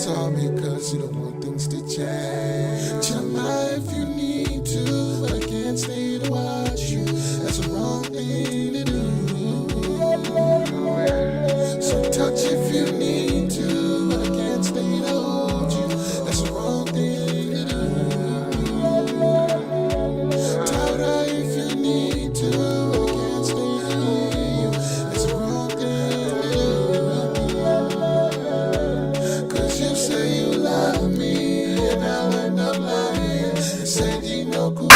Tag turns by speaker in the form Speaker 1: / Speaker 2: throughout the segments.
Speaker 1: told me cause you don't want things to change. Tell me if you need to, but I can't stay to watch you. That's the wrong thing to do. So touch if you need to, but I can't stay to hold you. That's the wrong thing to do. Tell her if you need to, but I can't stay to hear you. That's the wrong thing to do. Cause you say you love me, and I'll end up lying. You said you know cool.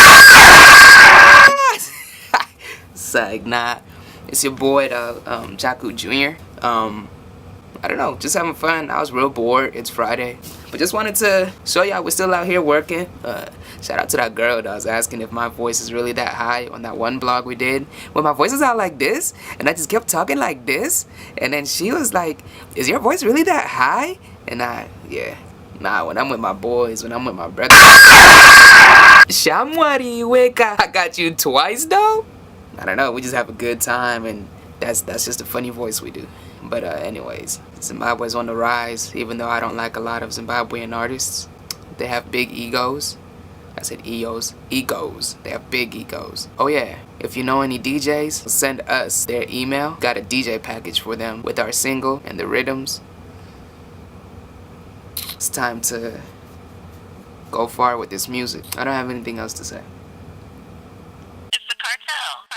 Speaker 2: Sag, nah. It's your boy, JAKU Jr. I don't know, just having fun. I was real bored. It's Friday. But just wanted to show y'all we're still out here working. Shout out to that girl that was asking if my voice is really that high on that one blog we did. When my voice is out like this, and I just kept talking like this, and then she was like, is your voice really that high? And yeah. Nah, when I'm with my boys, when I'm with my brothers. Shamwari Weka. I got you twice though? I don't know, we just have a good time, and that's just a funny voice we do. But anyways, Zimbabwe's on the rise, even though I don't like a lot of Zimbabwean artists. They have big egos. I said egos. Egos. They have big egos. Oh yeah, if you know any DJs, send us their email. Got a DJ package for them with our single and the rhythms. It's time to go far with this music. I don't have anything else to say.
Speaker 3: It's the cartel.